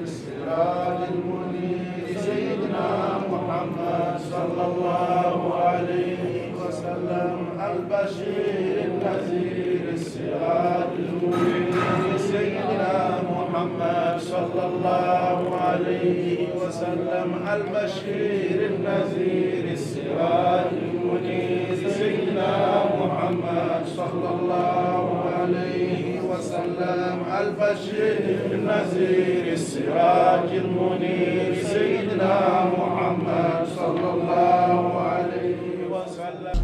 السراج المنير سيدنا محمد صلى الله عليه وسلم البشير النذير السراج المنير سيدنا محمد صلى الله عليه وسلم البشير النذير السراج المنير سيدنا محمد صلى الله عليه وسلم البشير النذير السراج المنير سيدنا محمد صلى الله عليه وسلم.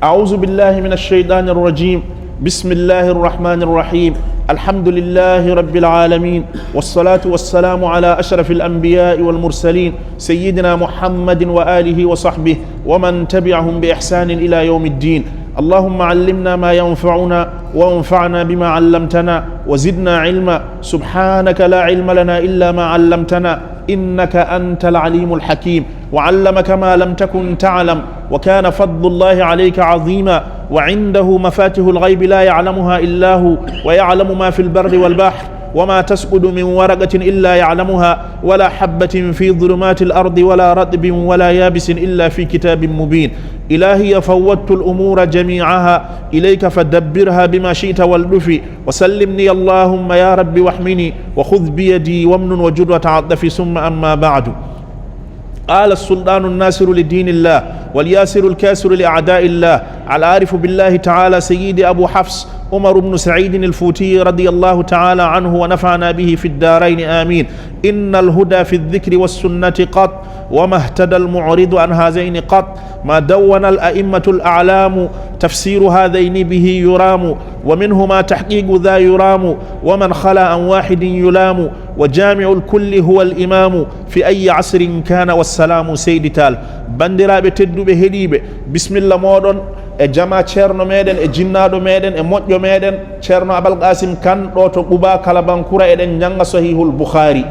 أعوذ بالله من الشيطان الرجيم. بسم الله الرحمن الرحيم. الحمد لله رب العالمين، والصلاة والسلام على أشرف الأنبياء والمرسلين سيدنا محمد وآله وصحبه ومن تبعهم بإحسان إلى يوم الدين. اللهم علمنا ما ينفعنا وانفعنا بما علمتنا وزدنا علما. سبحانك لا علم لنا إلا ما علمتنا إنك أنت العليم الحكيم. وعلمك ما لم تكن تعلم وكان فضل الله عليك عظيما. وعنده مفاتح الغيب لا يعلمها إلا هو ويعلم ما في البر والبحر وما تسقط من ورقة إلا يعلمها ولا حبة في ظلمات الأرض ولا رطب ولا يابس إلا في كتاب مبين. إلهي فوضت الأمور جميعها إليك فدبرها بما شئت واللفي وسلمني اللهم يا رب واحمني وخذ بيدي وامن وجد وتعطف. ثم أما بعد، قال السلطان الناصر لدين الله والياسر الكاسر لأعداء الله العارف بالله تعالى سيدي أبو حفص عمر بن سعيد الفوتي رضي الله تعالى عنه ونفعنا به في الدارين آمين. إن الهدى في الذكر والسنة قط وما اهتدى المعرض عن هذين قط. ما دون الأئمة الأعلام تفسير هذين به يرام ومنهما تحقيق ذا يرام ومن خلا عن واحد يلام وجامع الكل هو الإمام في أي عصر كان والسلام سيد تال. بندرابة تدوبة هديبة بسم الله مودون e jama ceerno meɗen e jinnaɗo meɗen e moƴƴo meɗen ceerno Abal Qasim Kane ɗo to Quba Kalabankura eɗen janga Sahihul Bukhari.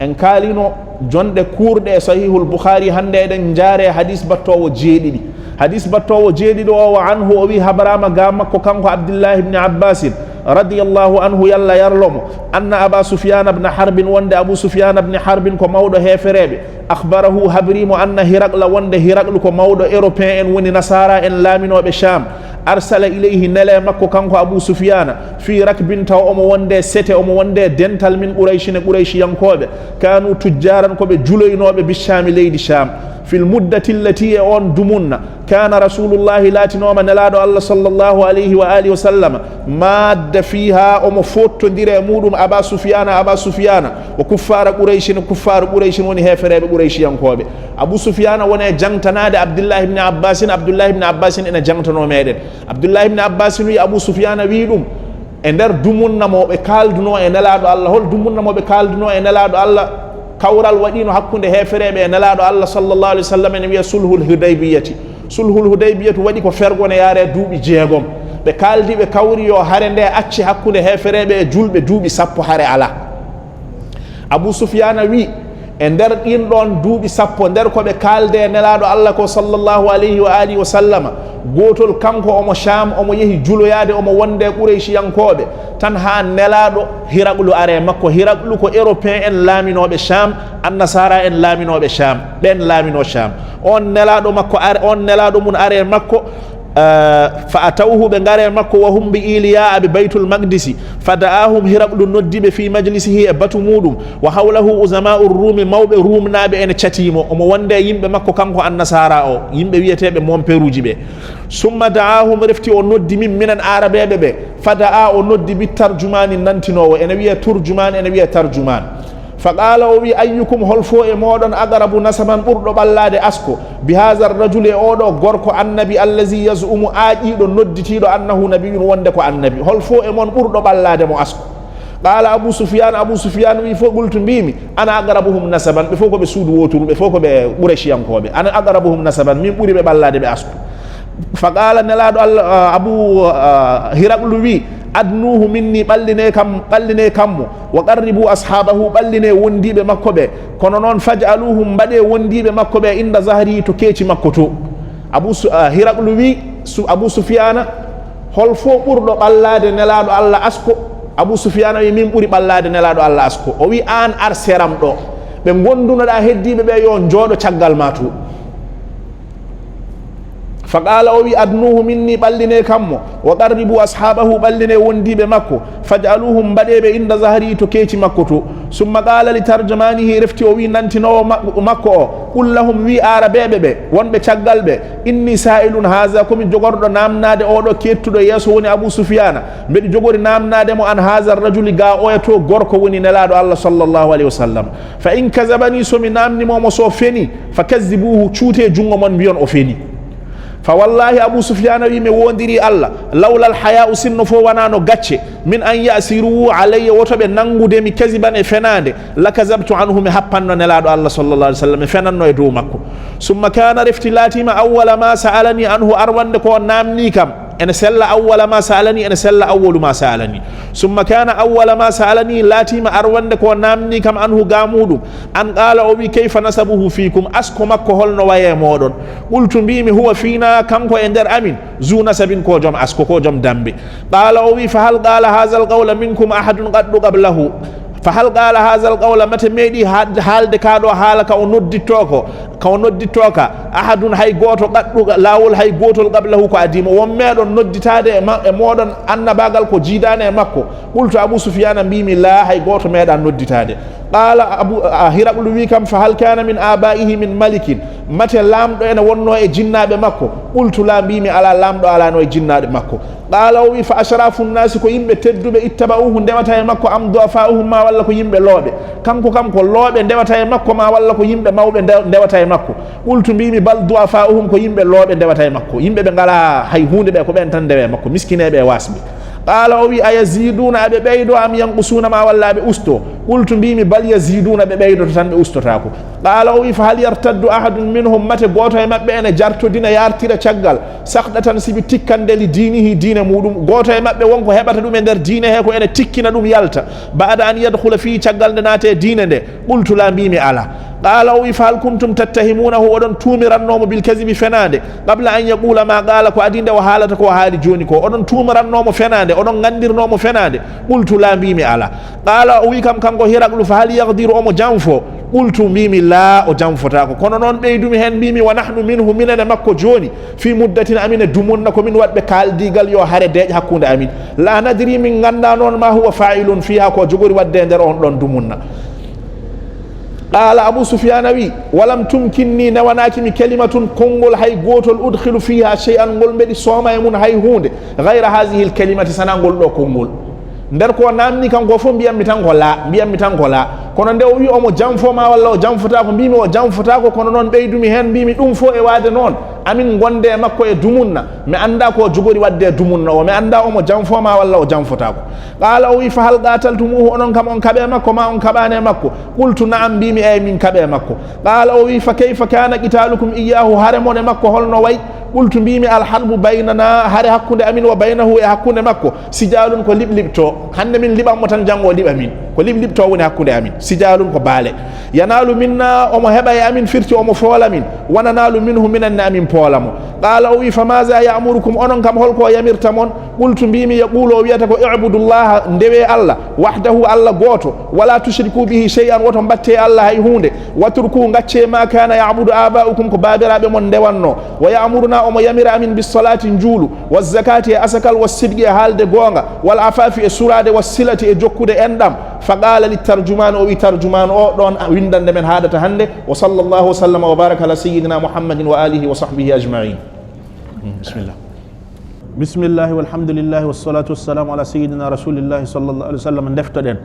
en kaalino jonɗe kurɗe e Sahihul Bukhari. hande eɗen jaare hadis battowo jeeɗiɗi. hadis battowo jeeɗiɗo o wa anhu o wi habarama ga makko kanko Abdillahi ibn Abbasin radiyallahu anhu yalla yarlomo anna Aba Sufyan ibn Harbin wonde Abu Sufyan ibn Harbin ko mawɗo hefereɓe akhbarahu habrimo anna Hiraqla wonde Hiraqlu ko mawɗo européen en woni nasara en laaminoɓe Sham arsala ilayhi nele makko kanko Abu Sufyan fi rakbin taw omo wonde sete omo wonde dental min Qurayshi ne Qurayshi-yankoɓe kanu tujjaran koɓe juloynoɓe bishami leydi Sham fil muddati allati on dumunna kana rasulullahi latinoma nelaɗo Allah sallallahu alayhi wa alihi wa sallam madda fiha omo fottodire e muɗum Aba Sufyana wa kuffara Qurayshi woni hefereɓe Qurayshi-yankoɓe. Abu Sufyana woni e jangtanade Abdullah ibn Abbasin ene jangtano meɗen. Abdullah ibn Abbasin wi Abu Sufyana wi ɗum e nder dumunna moɓe kalduno e nelaɗo Allah. hol dumunna moɓe kalduno e nelaɗo Allah? kawral waɗino hakkunde hefereɓe e nelaɗo Allah sallallahu alaihi wasallam ene wiya sulhul hudaybiyatu waɗi ko fergone yaare duuɓi 6. ɓe kaldi ɓe kawri yo hare nde acci hakkunde hefereɓe e julɓe duuɓi 10 hare ala. Abu Sufyana wi e nder ɗin ɗon duuɓi 10 nder koɓe kalde e nelaɗo Allah ko sallallahu alayhi wa alihi wa sallama gotol kanko omo Sham omo yehi juloyade omo wonde Qurayshi-yankoɓe tan ha nelaɗo Hiraqlu are makko. Hiraqlu ko européen en laaminoɓe Sham, annasara en laaminoɓe Sham, ɓen laamino Sham. on nelaɗo makko on nelaɗo mun are makko fa atawhu ɓe gare makko wa hum bi Iliya ɓe Baytul Maqdisi fada'ahum Hiraqlu noddiɓe fi majlisihi e batu muɗum wa hawlahu uzama'u rumi mawɓe rumnaɓe ene catimo omo wonde yimɓe makko kanko annasara o yimɓe wiyeteɓe momperuji ɓe. summa da'ahum refti o noddi minan arabeɓe ɓe fada'a o noddi bi tarjumani nantinowo ene wiya turjuman ene wiya tarjuman. faqala o wi ayyukum hol fo e moɗon aqrabu nasaban ɓurɗo ɓallade asko bi hadha rajul e oɗo gorko annabi allazi yazumu aaƴiɗo nodditiɗo annahu nabiyun wonde ko annabi. hol fo e mon ɓurɗo ɓallade mo asko. qala Abu Sufyan wi fo qultu mbimi ana aqrabuhum nasaban ɓe fof koɓe suudu woturu ɓe fof koɓe Qurayshi-yankoɓe ana aqrabuhum nasaban min ɓuuri ɓe ɓallade ɓe asko. faqala nelaɗo Allah Abu Hiraqlu wi adnuhu minni ɓalline kammo wa qarribu ashabahu ɓalline wondiɓe makko ɓe kono noon faj'aluhum mbaɗe wondiɓe makko ɓe inda zahri to keeci makko to. Hiraqlu wi Abu Sufyana hol fo ɓurɗo ɓallade nelaɗo Allah asko Abu Sufyan wi min ɓuri ɓallade nelaɗo Allah asko o wi an ar seram ɗo ɓe gondunoɗa heddiɓe ɓe yo jooɗo caggal ma tu faqala o wi adnuhu minni ɓalline kammo wa qarribu ashabahu ɓalline wondiɓe makko fajaluhum mbaɗeɓe inda zahri to keeci makko to summa qala li tarjumanihi refti o wi nantinowo makko o qul lahum wi araɓeɓe ɓe wonɓe caggal ɓe inni sa'ilun haza komi jogorɗo namnade oɗo kettuɗo yeeso woni Abu Sufyana mbeɗa jogori namnade mo an haza rajuli ga oya to gorko woni nelaɗo Allah sallllahu alayhi wa sallam fa in kasabani somi namnimomo so feni fa kazzibuhu cuute jungo mon mbiyon o feni fa wallahi Abu Sufyan wi mi wondiri Allah lawla al haya'u sinno fo wanano gacce min an yasiru alayya wotoɓe nangude mi kasiban e fenade la kasabtu anhu mi happanno nelaɗo Allah sallallahu alaihi wasallam mi fenanno e dow makko summa kana refti latima awwala ma sa'alani anhu arwande ko namni kam ene sella awwala ma sa'alani ene sella awwalu ma sa'alani summa kana awwala ma sa'alani latima arwande ko namni kam anhu gamuɗum an qala o wi kayfa nasabuhu fikum asko makko holno waye moɗon qultu mbimi huwa fina kanko e nder amin zu nasabin ko joom asko ko joom dambe qala o wi fa hal qala hadha al qawla minkum ahadun qaddu qablahu fa hal qala hadha al qawla mate meeɗi haalde kaɗo haala ka o nodditto ka ahadun hay goto qaɗɗu lawol hay gotol qablahu ko adimo won meɗon nodditade e moɗon annabagal ko jiidane e makko qultu Abu Sufyana mbimi la hay goto meeɗa nodditade qala Hiraqlu wi kam fa hal kana min abaihi min malikin mate lamɗo ene wonno e jinnaɓe makko qultu la mbimi ala lamɗo alano e jinnaɓe makko qala o wi fa ashrafu nnasi ko yimɓe tedduɓe ittaba'uhu ndewata e makko am du'afa'uhum ma walla ko yimɓe looɓe kanko kam ko looɓe ndewata e makko ma walla ko yimɓe mawɓe ndewata e makko qultu mbimi bal du'afa'uhum ko yimɓe looɓe ndewata e makko yimɓe ɓe ngala hay hunde ɓe ko ɓen tan ndewe makko miskineɓe e wasɓe qala o wi ayaziduna aɓe ɓeydo am yanqusuna ma walla aɓe usto qultu mbimi bal yaziduna ɓe ɓeydoto tan ɓe ustotako qala o wi fa hal yartaddu ahadun minhum mate goto e mabɓe ene jartodina yartira caggal sahdatan sibi tikkande li dinihi diine muɗum goto e mabɓe wonko heɓata ɗum e nder diine he ko ene tikkina ɗum yalta ba'da an yadkhula fi caggal nde naate diine nde qultu la mbimi ala qala o wi fa hal kuntum tattahimunahu oɗon tumirannomo bil kasibi fenade qabla an yaqula ma qala ko adi nde o haalata ko haali joni ko oɗon tumirannomo fenade oɗon gandirnomo fenade qultu la mbimi ala qala o wi kam kanko Hiraqlu fa hal yaqdiru omo janfo qultu mbimi la o janfotako kono noon ɓeydumi hen mbimi wa nahnu minhu minene makko joni fi muddatin amin e dumunna komin waɗɓe kaldigal yo haare deeƴa hakkude amin la nadri min ganda noon ma huwa fa'ilun fiha ko jogori wadde e nder on ɗon dumunna qala Abu Sufyana wi walam tumkinni newanakimi kalimatun konngol hay gotol udkhilu fiha shay'an ngol mbeɗi sooma e mun hay hunde gayra hadihi l kalimati sana ngol ɗo konngol nder ko namni kanko fof mbiyammi tan ko la kono nde o wi omo janfoma walla o janfotako mbimi o janfotako kono noon ɓeydumi hen mbimi ɗum fo e waade noon amin gonde e makko e dumunna mi anda ko jogori wadde e dumunna o mi anda omo janfoma walla o janfotako qala o wi fa hal qataltumuhu onon kam on kaɓe makko ma on kaɓani e makko qultu na'am mbimi eyi min kaɓe makko qala o wi fa kayfa kana qitalukum iyyahu hare mon e makko holno wayi qultu mbimi alharbu baynana hare hakkude amin wa baynahu e hakkude makko sijalun ko liɓliɓto hande min liɓanmo tan janggo liɓa min ko liɓliɓto woni hakkude amin sijalun ko baale yanalu minna omo heɓa e amin firti omo foola min wananalu minhu minenne amin poolamo qala o wi fa maza ya'murukum onon kam holko yamirta mon qultu mbimi yaqulu o wiyata ko i'budullaha ndewe Allah wahdahu Allah goto wala tushriku bihi shay'an woto mbatte Allah hay hunde watruku ngacce ma kana ya'budu aba'ukum ko babiraɓe mon ndewanno wa ya'muruna omo yamira amin bis salati njulu waz zakati e asakal was sidqi e haalde gonga wal afafi e surade was silati e jokkude endam fa qala lit tarjuman o wi tarjuman o ɗon windande men haadata hande wa sallallahu wa sallama wa baraka ala sayyidina muhammadin wa alihi wa sahbihi ajma'in bismillahi walhamdulillahi wassalatu wassalamu ala sayyidina rasulillahi sallallahu alaihi wa sallam deftoɗen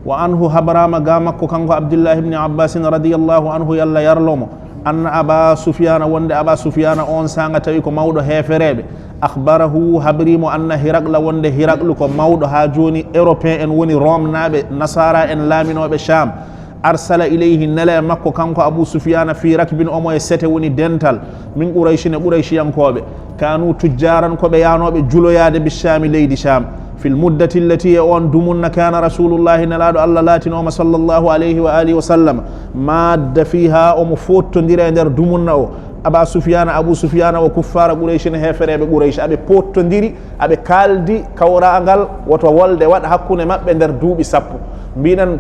wa anhu habarama ga makko kanko abdullah ibn abbas radiyallahu anhu yalla yarlomo anna aba sufyana wonde aba sufyana on sanga tawi ko mawɗo hefereɓe akhbarahu habrimo anna hiraqla wonde hiraqlu ko mawɗo ha joni européen en woni rome naɓe nasara en laaminoɓe sham arsala ilayhi nele makko kanko Abu Sufyana fi rakbin omo e sete woni dental min qurayshi ne qurayshiyankoɓe kanu tujjaran koɓe yanoɓe juloyade bishami leydi sham في المدة التي أون دمنا كان رسول الله نلاد الله لاتنوما صلى الله عليه وآله وسلم ماد فيها أمفوت تندير اندر دمنا aba sufyana abu sufyana wa kuffara quraish ne heferebe quraish abe pottondiri abe kaldi kawrangal woto wolde wad hakkunde mabbe der duubi sappo mbinan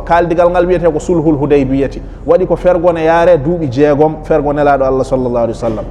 kaldigal ngal wiyete ko sulhul hudaybiyati wadi ko fergone yaare duubi jeegom fergone laado Allah sallallahu alaihi wasallam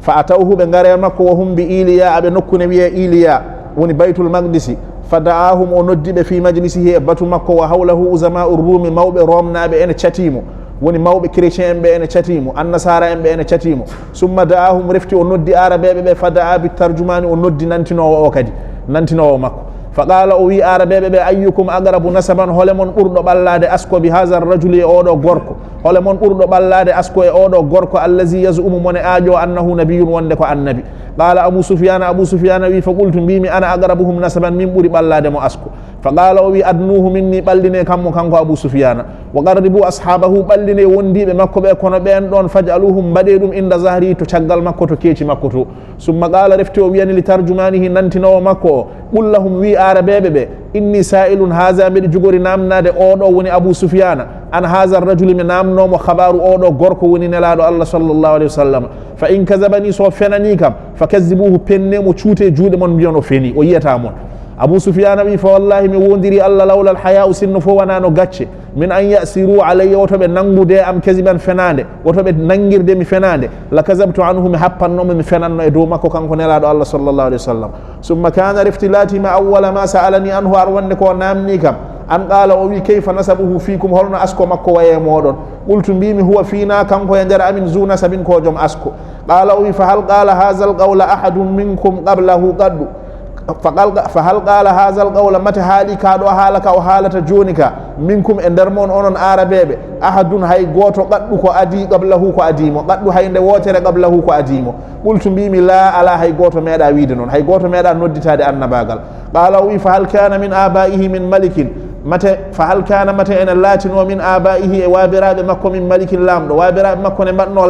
fa atawhu be ngare makko wa hum bi iliya abe nokkune wiye iliya woni baytul maqdisi fada'ahum o noddibe fi majlisihi e batu makko wa hawlahu uzama'ur rumi mawbe romnaabe ene chatimo woni mawbe chrétien en be ene chatimo annasara en be ene chatimo summa da'ahum refti o noddi arabeebe be fada'a bi tarjumani o noddi nantinowo o kadi nantinowo makko faqala o wi arabeebe be ayyukum aqrabu nasaban holemon burdo ballade asko bi hadha ar-rajuli odo gorko holemon burdo ballade asko e odo gorko allazi yazumu mon aajo annahu nabiyyun wonde ko annabi qala abu sufyan wi faqultu bimi ana aqrabuhum nasaban min buri ballade mo asko faqala o wi adnuhu minni balline kammo kanko abu sufyan wa qarribu ashabahu balline wondibe makko be kono ben don faj'aluhum bade dum inda zahri to caggal makko to keeci makko to summa qala refti o wiyani li tarjumanihi nantinowo makko qul lahum wi arabeebe be inni sa'ilun hadha mid jugori namnade odo woni abu sufyan an hadha ar-rajul min namnomo khabaru odo gorko woni nelaado Allah sallallahu alaihi wasallam fa in kazabani so fenani kam fakazzibuhu pennemo cuute juude mon biyono feni o yiyata mon abu sufyan wi fa wallahi mi wondiri Allah lawla al-haya'u sinno fo wanano gacce min an yasiru alayya wotobe nangude am kaziban fenande wotobe nangirde mi fenande la kazabtu anhum happanno mi fenanno e do makko kanko nelaado Allah sallallahu alaihi wasallam summa kana riftilati ma awwala ma sa'alani anhu arwande ko namni kam an qala o wi kayfa nasabuhu fikum holno asko makko waye modon qultu bimi huwa fina kanko e nder amin zu nasabin ko jom asko qala o wi fa hal qala hadha al-qawla ahadun minkum qablahu qaddu فهل قال هذا القول متى حالي كادو حالك او حالة جونك منكم اندرمون اونون عربيبه احد هاي غوتو قدو كو ادي قبله كو اديمو قدو هاي نده ووتره قبله كو اديمو قلت بيمي لا على هاي غوتو ميدا ويد نون هاي غوتو ميدا نوديتade annabagal قال وي فهل كان من آبائه من ملك متى فهل كان متى ان لاتن ومن آبائه وابراد مكو من ملك لامدو وابراد مكو ne badno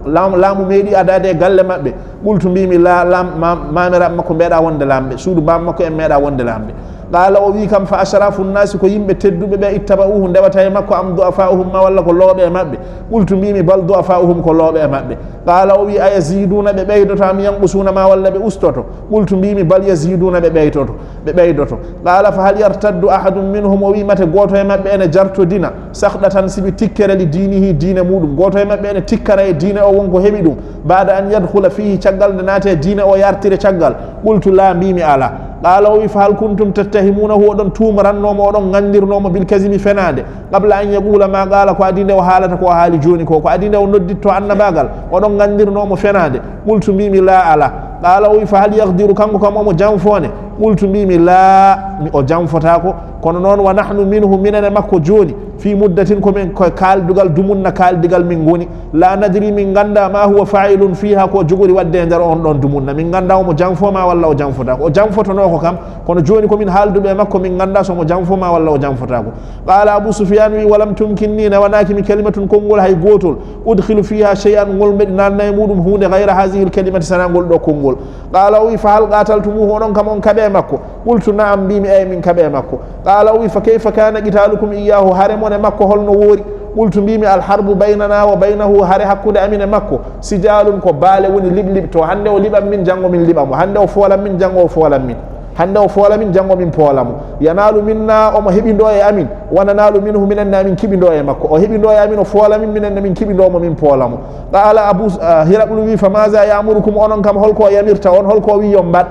lamdo meedi adade galle mabbe قلت بيمي لا لام مامرا مكو ميدا wonde lambe suudu bam makko en meeda wonde lambe qala o wi kam fa ashrafu an-nas ko yimbe teddube be ittaba'uhu ndewata e makko am du'afa'uhum ma walla ko loobe e mabbe qultu mimi bal du'afa'uhum ko loobe e mabbe qala o wi ayaziduna be beydoto am yanqusuna ma walla be ustoto qultu mimi bal yaziduna be beydoto qala fa hal yartaddu ahadun minhum o wi mate goto e mabbe ene jarto dina sakhdatan sibi tikkere li dinihi dina mudum goto e mabbe ene tikkara e dina o wonko hebi dum baada an yadkhula fihi caggal nate dina o yartire caggal qultu la mimi ala qala o wi fa hal kuntum tattahimunahu odon tumarannomo odon gandirnomo bil kazimi fenade qabla an yaqula ma qala ko adinde o haalata ko haali joni ko adinde o nodditto annabagal odon gandirnomo fenade qultu mimi la ala qala o wi fa hal yaqdiru kanko kam omo janfone qultu mimi la mi o janfotako kono non wa nahnu minhu minana makko joni fi muddatin ko men ko kaldugal dumunna kaldigal min goni la nadri min ganda ma huwa fa'ilun fiha ko jogori wadde ndar on don dumunna min ganda mo janfoma walla o janfota o janfotono ko kam kono joni ko min haaldube makko min ganda so mo janfoma walla o janfota ko qala abu sufyan wi walam tumkinni wanaki mi kalimatun kongol hay gotol udkhilu fiha shay'an ngol mednan nay mudum hunde ghayra hadhihi al-kalimati sanangol do kongol qala wi fa hal qataltumuhu onon kam on kabe makko qultu na'am bimi ay min kabe makko qala wi fa kayfa kana qitalukum iyyahu haremone makko holno wori qultu bimi al-harbu baynana wa baynahu hare hakkude amine makko sijalun ko baale woni liblib to hande o libam min jango min libamo hande o folam min jango o folam min hande o fola min jango min poolamo yanalu minna omo heɓindo e amin wananalu minhu minenne amin kiɓindo e makko o heɓindo e amin o foola min minenne min kiɓindomo min poolamo qala abu hiraqlu wi fa maza yamurukum onon kam holko yamirta on holko wi yo mbaɗ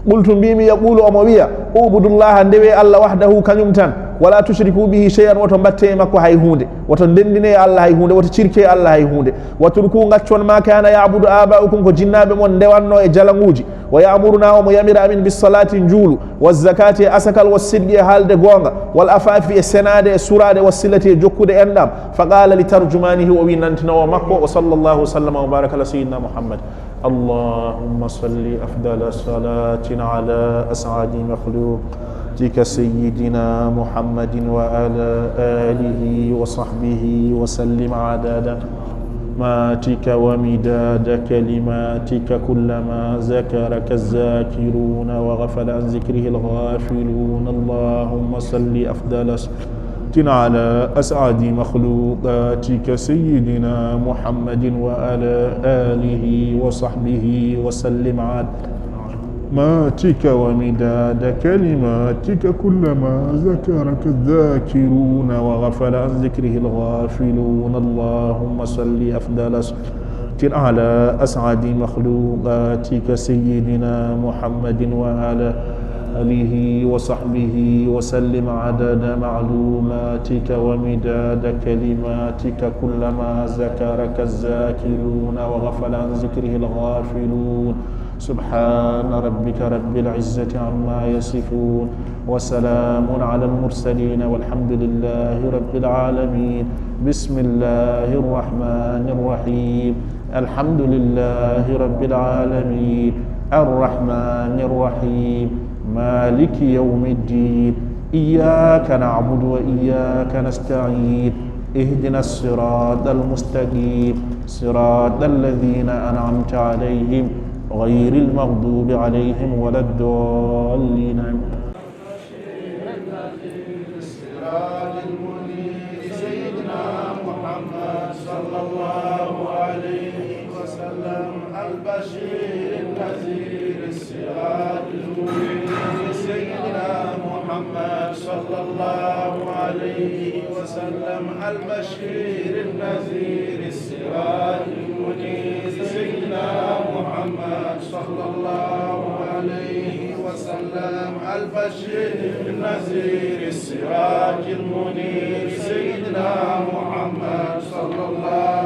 qultu mbimi yaqulu omo wiya ubudullaha ndewe Allah wahdahu kañum tan wala tushriku bihi shay'an woto batte makko hay hunde woto dendine Allah hay hunde woto cirke Allah hay hunde waturku gaccon ma kana ya'budu aba'ukum ko jinnabe mon ndewanno e jalanguji wa ya'muruna wa yamira amin bis salati njulu waz zakati asakal was sidqi halde gonga wal afafi e senade e surade was silati e jokkude endam fa qala li tarjumanihi wa winantino makko wa sallallahu sallama wa baraka ala sayyidina muhammad اللهم صل أفضل صلاة على أسعد مخلوقك سيدنا محمد وعلى آله وصحبه وسلم عدد ماتك ومداد كلماتك كلما ذكرك الذاكرون وغفل عن ذكره الغافلون اللهم صل أفضل تن على أسعد مخلوقاتك سيدنا محمد وعلى آله وصحبه وسلم عظماتك ومداد كلماتك كلما ذكرك الذاكرون وغفل عن ذكره الغافلون. اللهم صل أفضل على أسعد مخلوقاتك سيدنا محمد وعلى آله وصحبه وسلم عدد معلوماتك ومداد كلماتك كلما ذكرك الذاكرون وغفل عن ذكره الغافلون. سبحان ربك رب العزة عما يصفون وسلام على المرسلين والحمد لله رب العالمين. بسم الله الرحمن الرحيم. الحمد لله رب العالمين الرحمن الرحيم مالك يوم الدين. إياك نعبد وإياك نستعين. اهدنا الصراط المستقيم صراط الذين أنعمت عليهم غير المغضوب عليهم ولا الضالين. سيدنا محمد صلى الله عليه وسلم البشير النذير السراج المنير. سيدنا محمد صلى الله عليه وسلم البشير النذير السراج المنير. سيدنا محمد صلى الله عليه وسلم البشير النذير السراج المنير. سيدنا محمد صلى الله